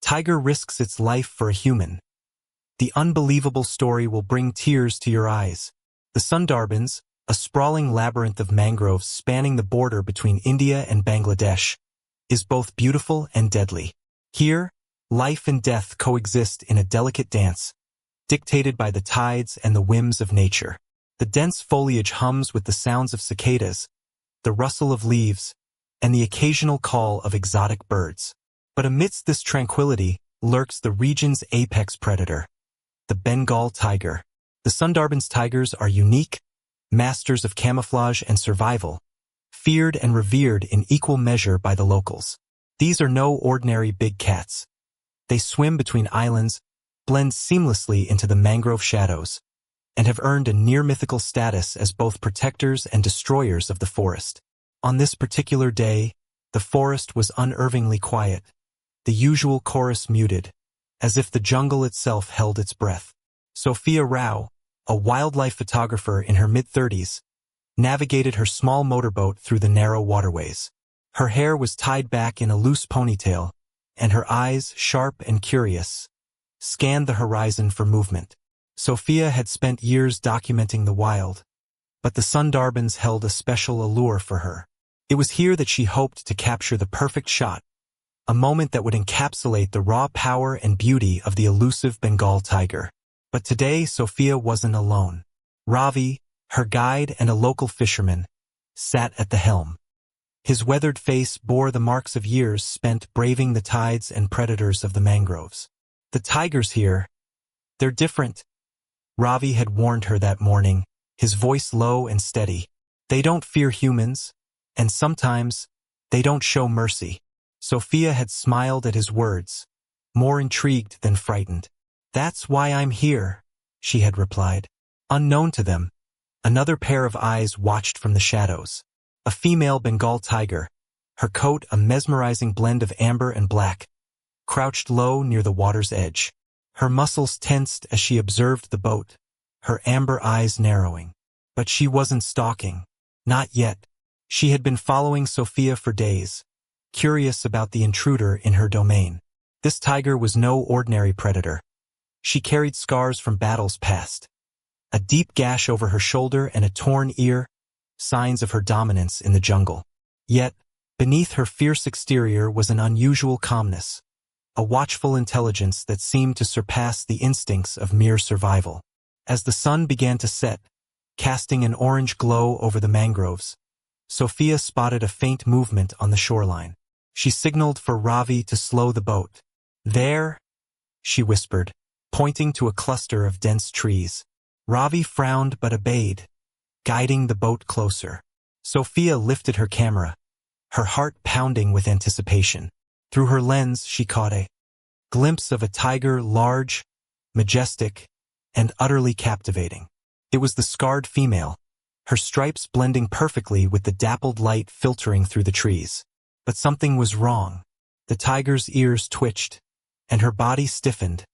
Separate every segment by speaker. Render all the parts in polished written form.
Speaker 1: tiger risks its life for a human. The unbelievable story will bring tears to your eyes. The Sundarbans, a sprawling labyrinth of mangroves spanning the border between India and Bangladesh, is both beautiful and deadly. Here, life and death coexist in a delicate dance, dictated by the tides and the whims of nature. The dense foliage hums with the sounds of cicadas, the rustle of leaves, and the occasional call of exotic birds. But amidst this tranquility lurks the region's apex predator, the Bengal tiger. The Sundarbans tigers are unique, masters of camouflage and survival, feared and revered in equal measure by the locals. These are no ordinary big cats. They swim between islands, blend seamlessly into the mangrove shadows, and have earned a near-mythical status as both protectors and destroyers of the forest. On this particular day, the forest was unnervingly quiet, the usual chorus muted, as if the jungle itself held its breath. Sophia Rao, a wildlife photographer in her mid-30s, navigated her small motorboat through the narrow waterways. Her hair was tied back in a loose ponytail, and her eyes, sharp and curious, scanned the horizon for movement. Sophia had spent years documenting the wild, but the Sundarbans held a special allure for her. It was here that she hoped to capture the perfect shot, a moment that would encapsulate the raw power and beauty of the elusive Bengal tiger. But today, Sophia wasn't alone. Ravi, her guide and a local fisherman, sat at the helm. His weathered face bore the marks of years spent braving the tides and predators of the mangroves. The tigers here, they're different. Ravi had warned her that morning, his voice low and steady. They don't fear humans, and sometimes, they don't show mercy. Sophia had smiled at his words, more intrigued than frightened. That's why I'm here, she had replied. Unknown to them, another pair of eyes watched from the shadows. A female Bengal tiger, her coat a mesmerizing blend of amber and black, crouched low near the water's edge. Her muscles tensed as she observed the boat, her amber eyes narrowing. But she wasn't stalking. Not yet. She had been following Sophia for days, curious about the intruder in her domain. This tiger was no ordinary predator. She carried scars from battles past, a deep gash over her shoulder and a torn ear, signs of her dominance in the jungle. Yet, beneath her fierce exterior was an unusual calmness, a watchful intelligence that seemed to surpass the instincts of mere survival. As the sun began to set, casting an orange glow over the mangroves, Sophia spotted a faint movement on the shoreline. She signaled for Ravi to slow the boat. There, she whispered, pointing to a cluster of dense trees. Ravi frowned but obeyed, guiding the boat closer. Sophia lifted her camera, her heart pounding with anticipation. Through her lens, she caught a glimpse of a tiger large, majestic, and utterly captivating. It was the scarred female, her stripes blending perfectly with the dappled light filtering through the trees. But something was wrong. The tiger's ears twitched, and her body stiffened,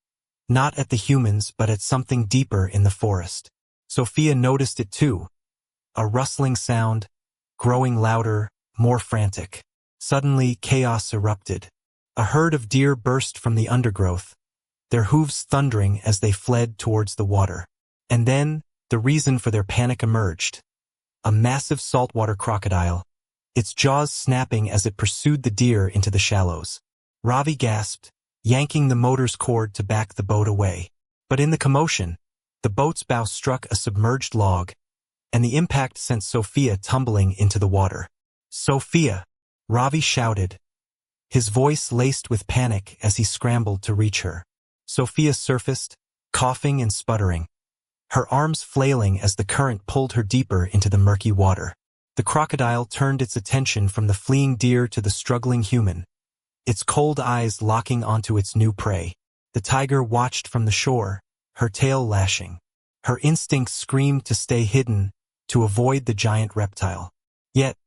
Speaker 1: not at the humans but at something deeper in the forest. Sophia noticed it too, a rustling sound, growing louder, more frantic. Suddenly, chaos erupted. A herd of deer burst from the undergrowth, their hooves thundering as they fled towards the water. And then, the reason for their panic emerged. A massive saltwater crocodile, its jaws snapping as it pursued the deer into the shallows. Ravi gasped, yanking the motor's cord to back the boat away. But in the commotion, the boat's bow struck a submerged log, and the impact sent Sophia tumbling into the water. Sophia! Ravi shouted, his voice laced with panic as he scrambled to reach her. Sophia surfaced, coughing and sputtering, her arms flailing as the current pulled her deeper into the murky water. The crocodile turned its attention from the fleeing deer to the struggling human, its cold eyes locking onto its new prey. The tiger watched from the shore, her tail lashing. Her instincts screamed to stay hidden, to avoid the giant reptile. Yet,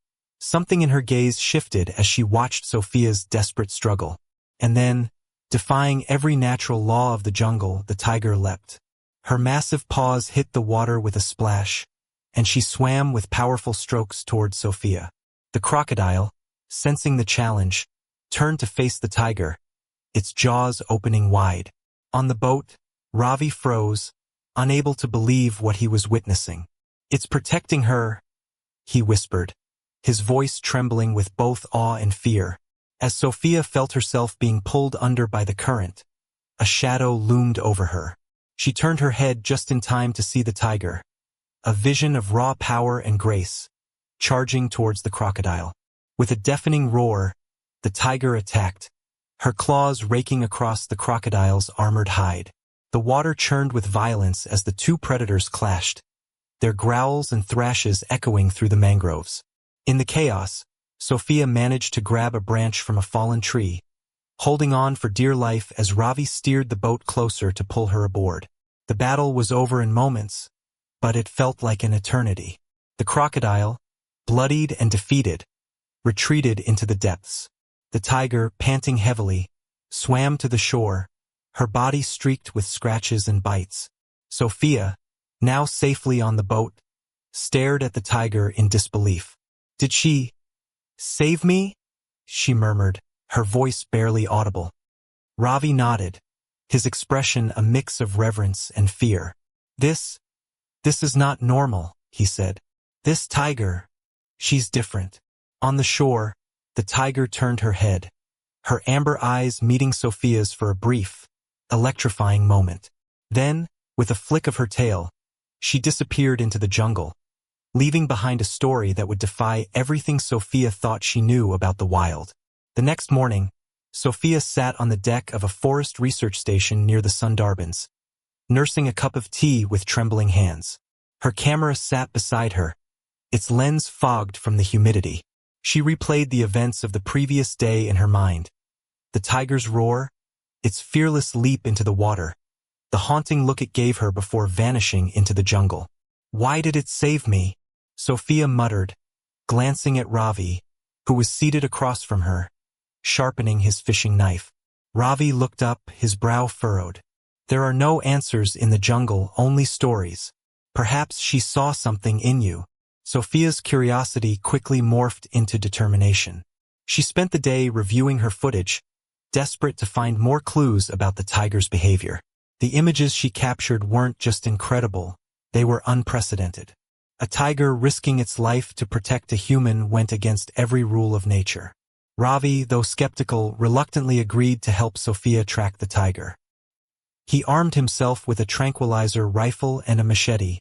Speaker 1: something in her gaze shifted as she watched Sophia's desperate struggle. And then, defying every natural law of the jungle, the tiger leapt. Her massive paws hit the water with a splash, and she swam with powerful strokes towards Sophia. The crocodile, sensing the challenge, turned to face the tiger, its jaws opening wide. On the boat, Ravi froze, unable to believe what he was witnessing. "It's protecting her," he whispered, his voice trembling with both awe and fear. As Sophia felt herself being pulled under by the current, a shadow loomed over her. She turned her head just in time to see the tiger, a vision of raw power and grace, charging towards the crocodile. With a deafening roar, the tiger attacked, her claws raking across the crocodile's armored hide. The water churned with violence as the two predators clashed, their growls and thrashes echoing through the mangroves. In the chaos, Sophia managed to grab a branch from a fallen tree, holding on for dear life as Ravi steered the boat closer to pull her aboard. The battle was over in moments, but it felt like an eternity. The crocodile, bloodied and defeated, retreated into the depths. The tiger, panting heavily, swam to the shore, her body streaked with scratches and bites. Sophia, now safely on the boat, stared at the tiger in disbelief. "Did she save me?" she murmured, her voice barely audible. Ravi nodded, his expression a mix of reverence and fear. This is not normal," he said. "This tiger, she's different." On the shore, the tiger turned her head, her amber eyes meeting Sophia's for a brief, electrifying moment. Then, with a flick of her tail, she disappeared into the jungle, leaving behind a story that would defy everything Sophia thought she knew about the wild. The next morning, Sophia sat on the deck of a forest research station near the Sundarbans, nursing a cup of tea with trembling hands. Her camera sat beside her, its lens fogged from the humidity. She replayed the events of the previous day in her mind. The tiger's roar, its fearless leap into the water, the haunting look it gave her before vanishing into the jungle. "Why did it save me?" Sophia muttered, glancing at Ravi, who was seated across from her, sharpening his fishing knife. Ravi looked up, his brow furrowed. "There are no answers in the jungle, only stories. Perhaps she saw something in you." Sophia's curiosity quickly morphed into determination. She spent the day reviewing her footage, desperate to find more clues about the tiger's behavior. The images she captured weren't just incredible, they were unprecedented. A tiger risking its life to protect a human went against every rule of nature. Ravi, though skeptical, reluctantly agreed to help Sophia track the tiger. He armed himself with a tranquilizer rifle and a machete,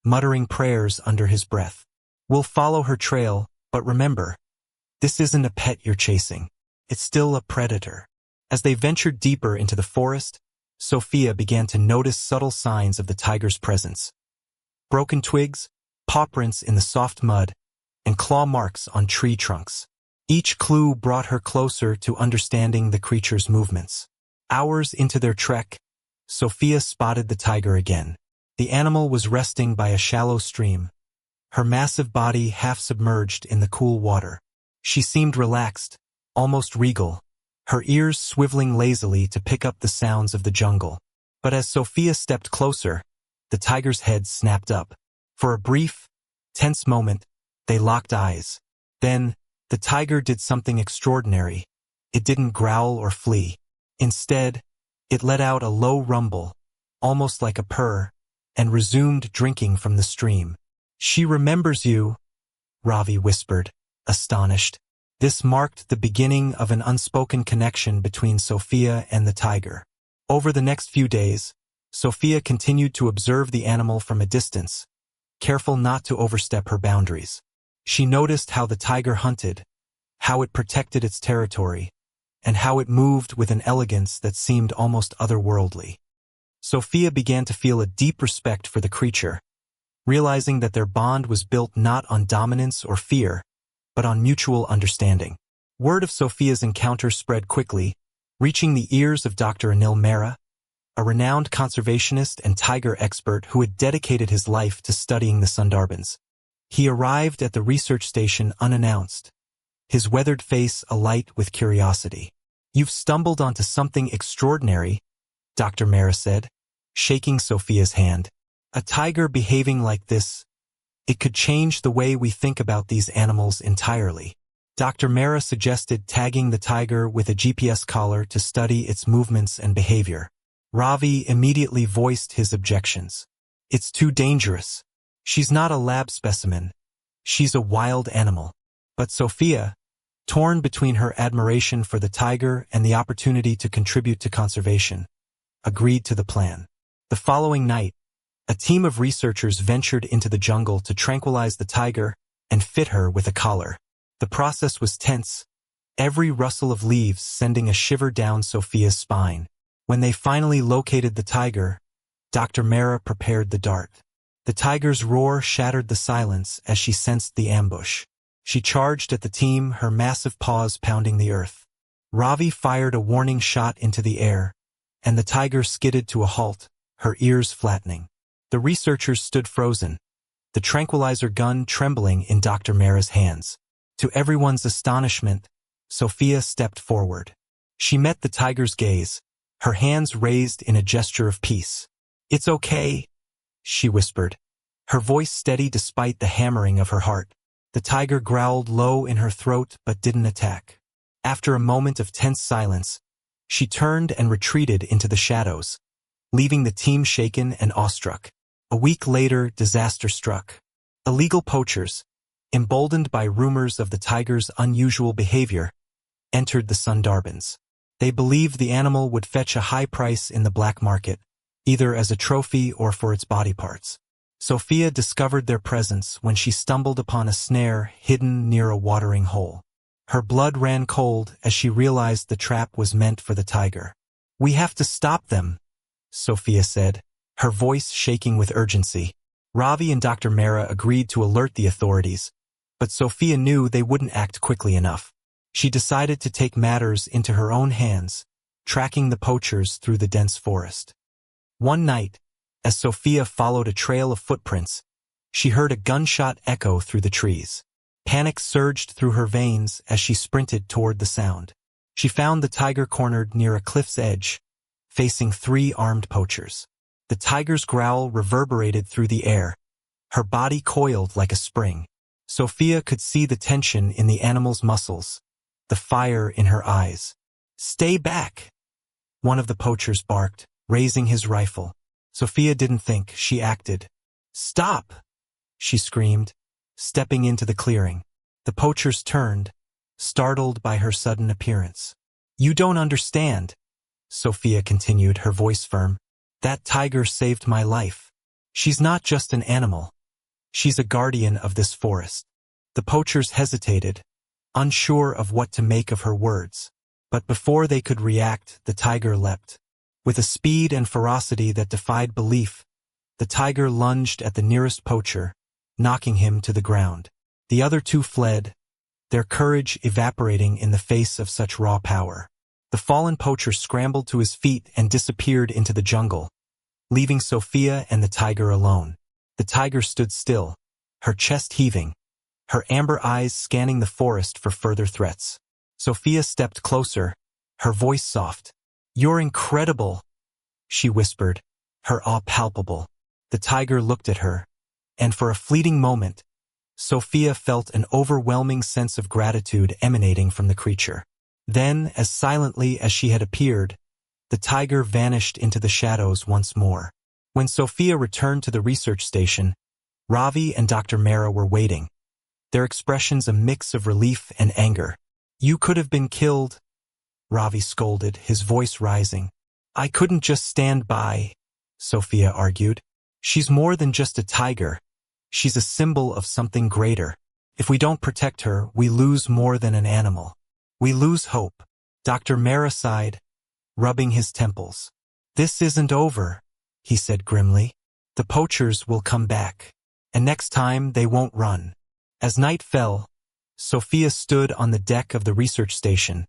Speaker 1: muttering prayers under his breath. "We'll follow her trail, but remember, this isn't a pet you're chasing. It's still a predator." As they ventured deeper into the forest, Sophia began to notice subtle signs of the tiger's presence. Broken twigs, paw prints in the soft mud, and claw marks on tree trunks. Each clue brought her closer to understanding the creature's movements. Hours into their trek, Sophia spotted the tiger again. The animal was resting by a shallow stream, her massive body half submerged in the cool water. She seemed relaxed, almost regal, her ears swiveling lazily to pick up the sounds of the jungle. But as Sophia stepped closer, the tiger's head snapped up. For a brief, tense moment, they locked eyes. Then, the tiger did something extraordinary. It didn't growl or flee. Instead, it let out a low rumble, almost like a purr, and resumed drinking from the stream. "She remembers you," Ravi whispered, astonished. This marked the beginning of an unspoken connection between Sophia and the tiger. Over the next few days, Sophia continued to observe the animal from a distance, careful not to overstep her boundaries. She noticed how the tiger hunted, how it protected its territory, and how it moved with an elegance that seemed almost otherworldly. Sophia began to feel a deep respect for the creature, realizing that their bond was built not on dominance or fear, but on mutual understanding. Word of Sophia's encounter spread quickly, reaching the ears of Dr. Anil Mehra, a renowned conservationist and tiger expert who had dedicated his life to studying the Sundarbans. He arrived at the research station unannounced, his weathered face alight with curiosity. "You've stumbled onto something extraordinary," Dr. Mehra said, shaking Sophia's hand. "A tiger behaving like this, it could change the way we think about these animals entirely." Dr. Mara suggested tagging the tiger with a GPS collar to study its movements and behavior. Ravi immediately voiced his objections. It's too dangerous. She's not a lab specimen. She's a wild animal. But Sophia, torn between her admiration for the tiger and the opportunity to contribute to conservation, agreed to the plan. The following night, a team of researchers ventured into the jungle to tranquilize the tiger and fit her with a collar. The process was tense, every rustle of leaves sending a shiver down Sophia's spine. When they finally located the tiger, Dr. Mara prepared the dart. The tiger's roar shattered the silence as she sensed the ambush. She charged at the team, her massive paws pounding the earth. Ravi fired a warning shot into the air, and the tiger skidded to a halt, her ears flattening. The researchers stood frozen, the tranquilizer gun trembling in Dr. Mara's hands. To everyone's astonishment, Sophia stepped forward. She met the tiger's gaze, her hands raised in a gesture of peace. "It's okay," she whispered, her voice steady despite the hammering of her heart. The tiger growled low in her throat but didn't attack. After a moment of tense silence, she turned and retreated into the shadows, leaving the team shaken and awestruck. A week later, disaster struck. Illegal poachers, emboldened by rumors of the tiger's unusual behavior, entered the Sundarbans. They believed the animal would fetch a high price in the black market, either as a trophy or for its body parts. Sophia discovered their presence when she stumbled upon a snare hidden near a watering hole. Her blood ran cold as she realized the trap was meant for the tiger. "We have to stop them," Sophia said, her voice shaking with urgency. Ravi and Dr. Mara agreed to alert the authorities, but Sophia knew they wouldn't act quickly enough. She decided to take matters into her own hands, tracking the poachers through the dense forest. One night, as Sophia followed a trail of footprints, she heard a gunshot echo through the trees. Panic surged through her veins as she sprinted toward the sound. She found the tiger cornered near a cliff's edge, facing 3 armed poachers. The tiger's growl reverberated through the air, her body coiled like a spring. Sophia could see the tension in the animal's muscles, the fire in her eyes. "Stay back," one of the poachers barked, raising his rifle. Sophia didn't think, she acted. "Stop!" she screamed, stepping into the clearing. The poachers turned, startled by her sudden appearance. "You don't understand," Sophia continued, her voice firm. "That tiger saved my life. She's not just an animal. She's a guardian of this forest." The poachers hesitated, unsure of what to make of her words. But before they could react, the tiger leapt. With a speed and ferocity that defied belief, the tiger lunged at the nearest poacher, knocking him to the ground. The other 2 fled, their courage evaporating in the face of such raw power. The fallen poacher scrambled to his feet and disappeared into the jungle, leaving Sophia and the tiger alone. The tiger stood still, her chest heaving, her amber eyes scanning the forest for further threats. Sophia stepped closer, her voice soft. "You're incredible," she whispered, her awe palpable. The tiger looked at her, and for a fleeting moment, Sophia felt an overwhelming sense of gratitude emanating from the creature. Then, as silently as she had appeared, the tiger vanished into the shadows once more. When Sophia returned to the research station, Ravi and Dr. Mara were waiting, their expressions a mix of relief and anger. "You could have been killed," Ravi scolded, his voice rising. "I couldn't just stand by," Sophia argued. "She's more than just a tiger. She's a symbol of something greater. If we don't protect her, we lose more than an animal. We lose hope." Dr. Mara sighed, rubbing his temples. "This isn't over," he said grimly. "The poachers will come back, and next time they won't run." As night fell, Sophia stood on the deck of the research station,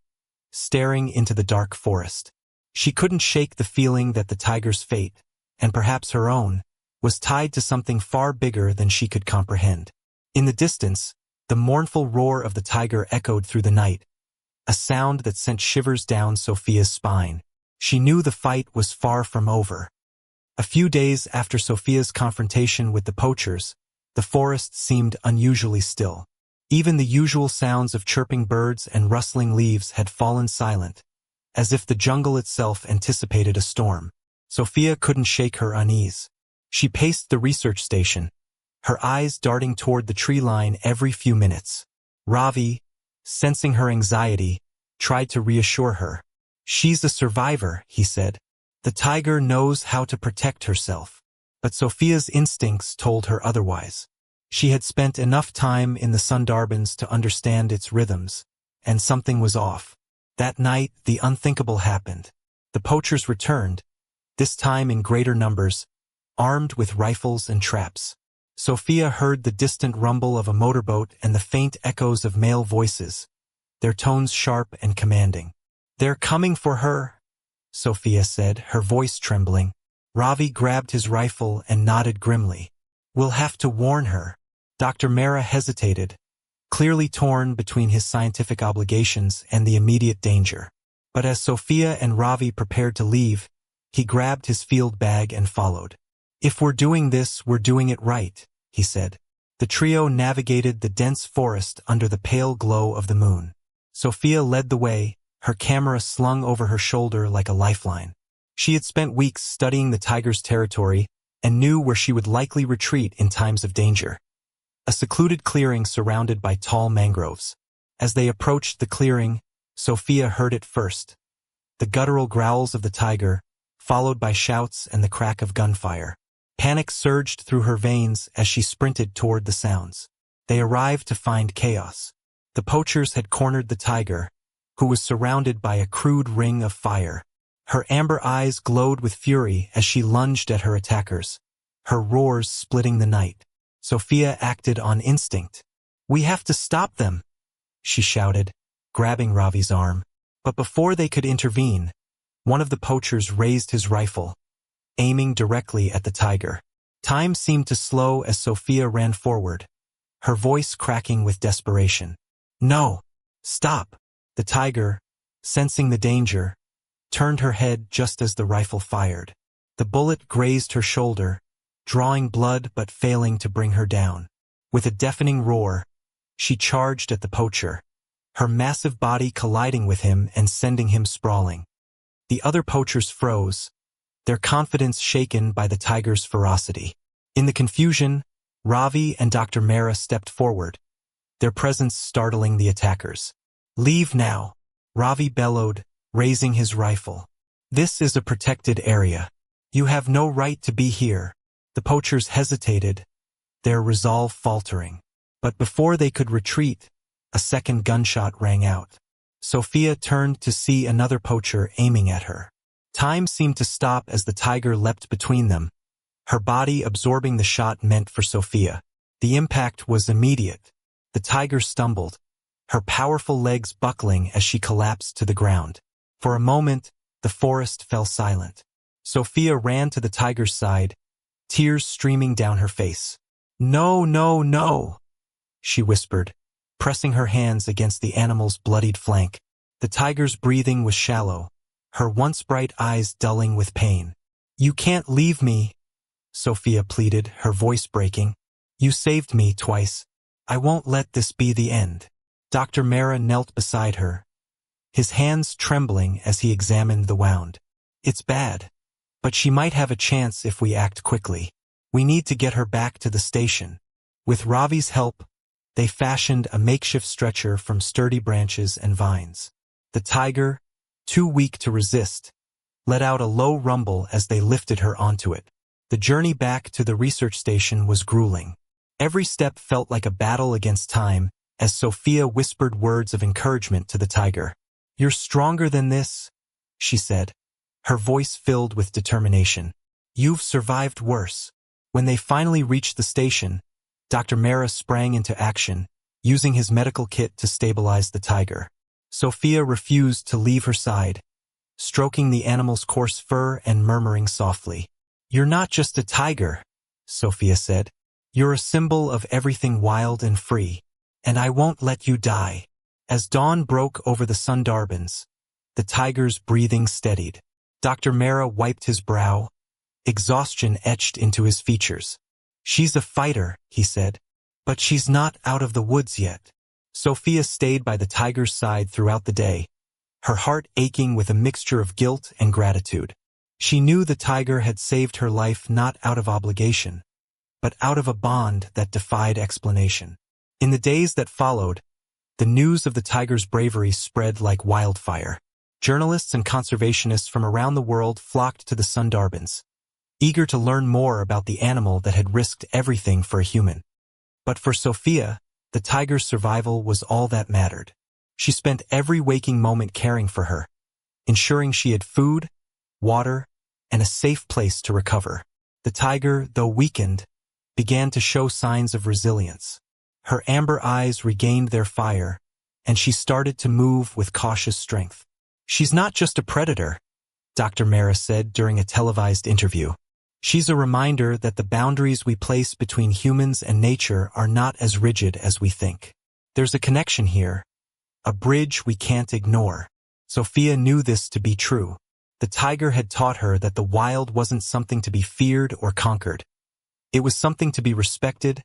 Speaker 1: staring into the dark forest. She couldn't shake the feeling that the tiger's fate, and perhaps her own, was tied to something far bigger than she could comprehend. In the distance, the mournful roar of the tiger echoed through the night, a sound that sent shivers down Sophia's spine. She knew the fight was far from over. A few days after Sophia's confrontation with the poachers, the forest seemed unusually still. Even the usual sounds of chirping birds and rustling leaves had fallen silent, as if the jungle itself anticipated a storm. Sophia couldn't shake her unease. She paced the research station, her eyes darting toward the tree line every few minutes. Ravi, sensing her anxiety, tried to reassure her. "She's a survivor," he said. "The tiger knows how to protect herself." But Sophia's instincts told her otherwise. She had spent enough time in the Sundarbans to understand its rhythms, and something was off. That night, the unthinkable happened. The poachers returned, this time in greater numbers, armed with rifles and traps. Sophia heard the distant rumble of a motorboat and the faint echoes of male voices, their tones sharp and commanding. "They're coming for her," Sophia said, her voice trembling. Ravi grabbed his rifle and nodded grimly. "We'll have to warn her." Dr. Mehra hesitated, clearly torn between his scientific obligations and the immediate danger. But as Sophia and Ravi prepared to leave, he grabbed his field bag and followed. "If we're doing this, we're doing it right," he said. The trio navigated the dense forest under the pale glow of the moon. Sophia led the way, her camera slung over her shoulder like a lifeline. She had spent weeks studying the tiger's territory and knew where she would likely retreat in times of danger. A secluded clearing surrounded by tall mangroves. As they approached the clearing, Sophia heard it first. The guttural growls of the tiger, followed by shouts and the crack of gunfire. Panic surged through her veins as she sprinted toward the sounds. They arrived to find chaos. The poachers had cornered the tiger, who was surrounded by a crude ring of fire. Her amber eyes glowed with fury as she lunged at her attackers, her roars splitting the night. Sophia acted on instinct. "We have to stop them," she shouted, grabbing Ravi's arm. But before they could intervene, one of the poachers raised his rifle, aiming directly at the tiger. Time seemed to slow as Sophia ran forward, her voice cracking with desperation. "No! Stop!" The tiger, sensing the danger, turned her head just as the rifle fired. The bullet grazed her shoulder, drawing blood but failing to bring her down. With a deafening roar, she charged at the poacher, her massive body colliding with him and sending him sprawling. The other poachers froze, their confidence shaken by the tiger's ferocity. In the confusion, Ravi and Dr. Mehra stepped forward, their presence startling the attackers. "Leave now," Ravi bellowed, raising his rifle. "This is a protected area. You have no right to be here." The poachers hesitated, their resolve faltering. But before they could retreat, a second gunshot rang out. Sophia turned to see another poacher aiming at her. Time seemed to stop as the tiger leapt between them, her body absorbing the shot meant for Sophia. The impact was immediate. The tiger stumbled, her powerful legs buckling as she collapsed to the ground. For a moment, the forest fell silent. Sophia ran to the tiger's side, tears streaming down her face. "No, no, no," she whispered, pressing her hands against the animal's bloodied flank. The tiger's breathing was shallow, her once bright eyes dulling with pain. "You can't leave me," Sophia pleaded, her voice breaking. "You saved me twice. I won't let this be the end." Dr. Mehra knelt beside her, his hands trembling as he examined the wound. "It's bad, but she might have a chance if we act quickly. We need to get her back to the station." With Ravi's help, they fashioned a makeshift stretcher from sturdy branches and vines. The tiger, too weak to resist, let out a low rumble as they lifted her onto it. The journey back to the research station was grueling. Every step felt like a battle against time as Sophia whispered words of encouragement to the tiger. "You're stronger than this," she said, her voice filled with determination. "You've survived worse." When they finally reached the station, Dr. Mehra sprang into action, using his medical kit to stabilize the tiger. Sophia refused to leave her side, stroking the animal's coarse fur and murmuring softly. "You're not just a tiger," Sophia said. "You're a symbol of everything wild and free, and I won't let you die." As dawn broke over the Sundarbans, the tiger's breathing steadied. Dr. Mehra wiped his brow, exhaustion etched into his features. "She's a fighter," he said, "but she's not out of the woods yet." Sophia stayed by the tiger's side throughout the day, her heart aching with a mixture of guilt and gratitude. She knew the tiger had saved her life not out of obligation, but out of a bond that defied explanation. In the days that followed, the news of the tiger's bravery spread like wildfire. Journalists and conservationists from around the world flocked to the Sundarbans, eager to learn more about the animal that had risked everything for a human. But for Sophia, the tiger's survival was all that mattered. She spent every waking moment caring for her, ensuring she had food, water, and a safe place to recover. The tiger, though weakened, began to show signs of resilience. Her amber eyes regained their fire, and she started to move with cautious strength. "She's not just a predator," Dr. Mara said during a televised interview. "She's a reminder that the boundaries we place between humans and nature are not as rigid as we think. There's a connection here, a bridge we can't ignore." Sophia knew this to be true. The tiger had taught her that the wild wasn't something to be feared or conquered. It was something to be respected,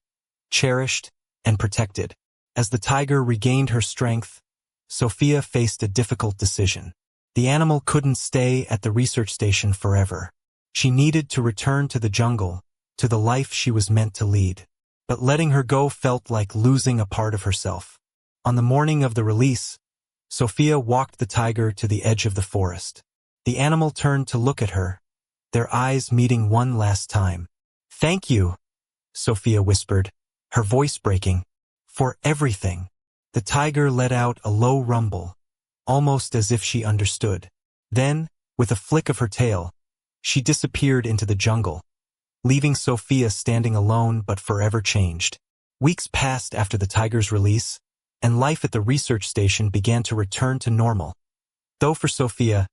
Speaker 1: cherished, and protected. As the tiger regained her strength, Sophia faced a difficult decision. The animal couldn't stay at the research station forever. She needed to return to the jungle, to the life she was meant to lead. But letting her go felt like losing a part of herself. On the morning of the release, Sophia walked the tiger to the edge of the forest. The animal turned to look at her, their eyes meeting one last time. "Thank you," Sophia whispered, her voice breaking, "for everything." The tiger let out a low rumble, almost as if she understood. Then, with a flick of her tail, she disappeared into the jungle, leaving Sophia standing alone but forever changed. Weeks passed after the tiger's release, and life at the research station began to return to normal. Though for Sophia,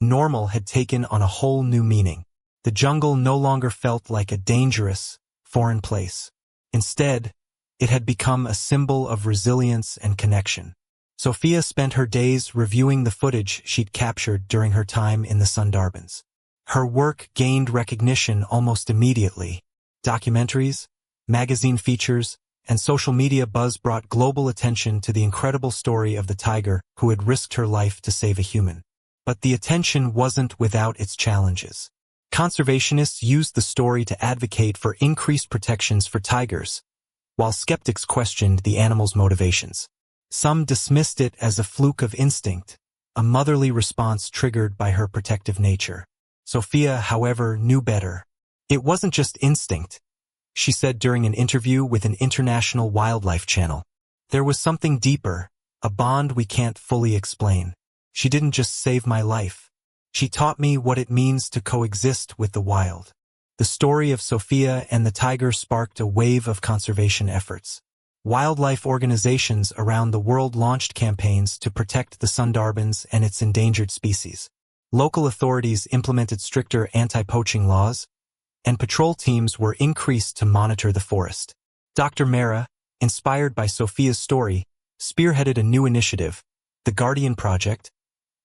Speaker 1: normal had taken on a whole new meaning. The jungle no longer felt like a dangerous, foreign place. Instead, it had become a symbol of resilience and connection. Sophia spent her days reviewing the footage she'd captured during her time in the Sundarbans. Her work gained recognition almost immediately. Documentaries, magazine features, and social media buzz brought global attention to the incredible story of the tiger who had risked her life to save a human. But the attention wasn't without its challenges. Conservationists used the story to advocate for increased protections for tigers, while skeptics questioned the animal's motivations. Some dismissed it as a fluke of instinct, a motherly response triggered by her protective nature. Sophia, however, knew better. "It wasn't just instinct," she said during an interview with an international wildlife channel. "There was something deeper, a bond we can't fully explain. She didn't just save my life. She taught me what it means to coexist with the wild." The story of Sophia and the tiger sparked a wave of conservation efforts. Wildlife organizations around the world launched campaigns to protect the Sundarbans and its endangered species. Local authorities implemented stricter anti-poaching laws, and patrol teams were increased to monitor the forest. Dr. Mara, inspired by Sophia's story, spearheaded a new initiative, the Guardian Project,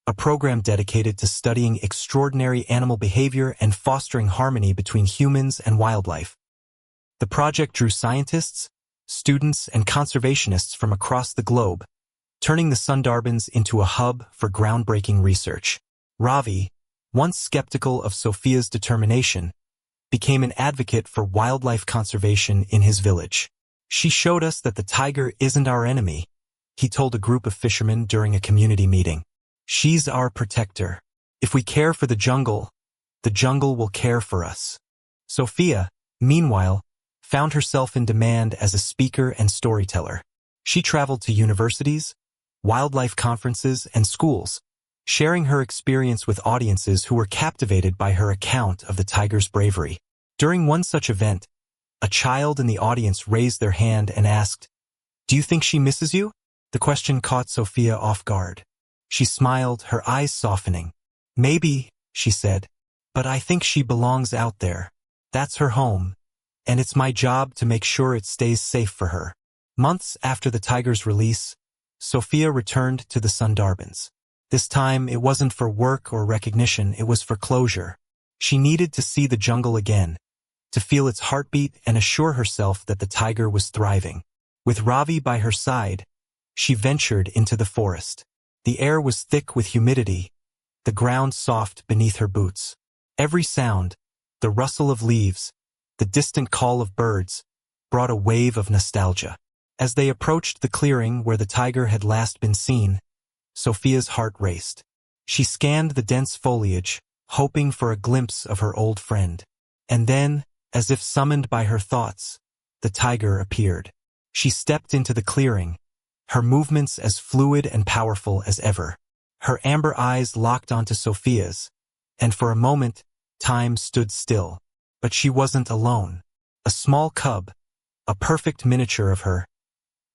Speaker 1: a program dedicated to studying extraordinary animal behavior and fostering harmony between humans and wildlife. The project drew scientists, students, and conservationists from across the globe, turning the Sundarbans into a hub for groundbreaking research. Ravi, once skeptical of Sophia's determination, became an advocate for wildlife conservation in his village. "She showed us that the tiger isn't our enemy," he told a group of fishermen during a community meeting. "She's our protector. If we care for the jungle will care for us." Sophia, meanwhile, found herself in demand as a speaker and storyteller. She traveled to universities, wildlife conferences, and schools, sharing her experience with audiences who were captivated by her account of the tiger's bravery. During one such event, a child in the audience raised their hand and asked, "Do you think she misses you?" The question caught Sophia off guard. She smiled, her eyes softening. "Maybe," she said, "but I think she belongs out there. That's her home, and it's my job to make sure it stays safe for her." Months after the tiger's release, Sophia returned to the Sundarbans. This time, it wasn't for work or recognition, it was for closure. She needed to see the jungle again, to feel its heartbeat and assure herself that the tiger was thriving. With Ravi by her side, she ventured into the forest. The air was thick with humidity, the ground soft beneath her boots. Every sound, the rustle of leaves, the distant call of birds, brought a wave of nostalgia. As they approached the clearing where the tiger had last been seen, Sophia's heart raced. She scanned the dense foliage, hoping for a glimpse of her old friend. And then, as if summoned by her thoughts, the tiger appeared. She stepped into the clearing, her movements as fluid and powerful as ever. Her amber eyes locked onto Sophia's, and for a moment, time stood still. But she wasn't alone. A small cub, a perfect miniature of her,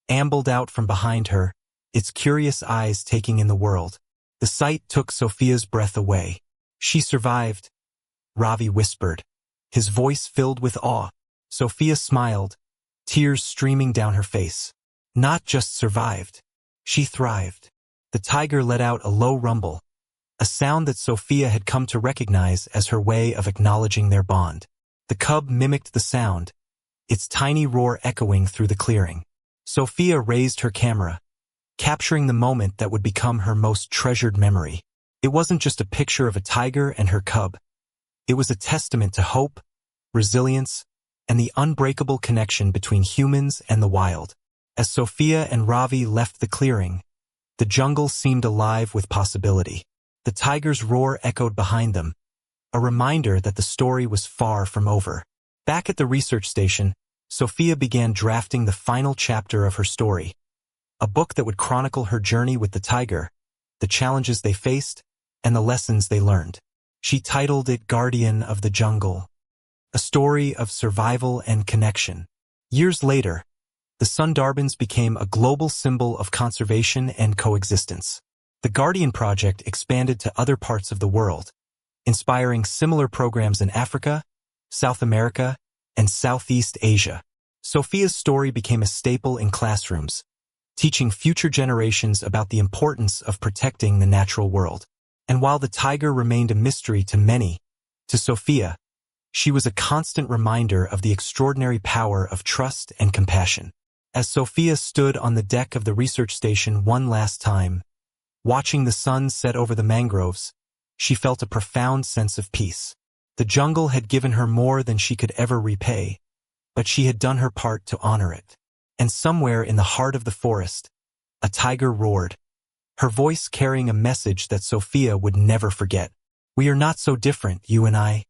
Speaker 1: ambled out from behind her, its curious eyes taking in the world. The sight took Sophia's breath away. She survived, Ravi whispered, his voice filled with awe. Sophia smiled, tears streaming down her face. Not just survived, she thrived. The tiger let out a low rumble, a sound that Sophia had come to recognize as her way of acknowledging their bond. The cub mimicked the sound, its tiny roar echoing through the clearing. Sophia raised her camera, capturing the moment that would become her most treasured memory. It wasn't just a picture of a tiger and her cub. It was a testament to hope, resilience, and the unbreakable connection between humans and the wild. As Sophia and Ravi left the clearing, the jungle seemed alive with possibility. The tiger's roar echoed behind them, a reminder that the story was far from over. Back at the research station, Sophia began drafting the final chapter of her story, a book that would chronicle her journey with the tiger, the challenges they faced, and the lessons they learned. She titled it Guardian of the Jungle, a story of survival and connection. Years later, the Sundarbans became a global symbol of conservation and coexistence. The Guardian Project expanded to other parts of the world, inspiring similar programs in Africa, South America, and Southeast Asia. Sophia's story became a staple in classrooms, teaching future generations about the importance of protecting the natural world. And while the tiger remained a mystery to many, to Sophia, she was a constant reminder of the extraordinary power of trust and compassion. As Sophia stood on the deck of the research station one last time, watching the sun set over the mangroves, she felt a profound sense of peace. The jungle had given her more than she could ever repay, but she had done her part to honor it. And somewhere in the heart of the forest, a tiger roared, her voice carrying a message that Sophia would never forget. "We are not so different, you and I.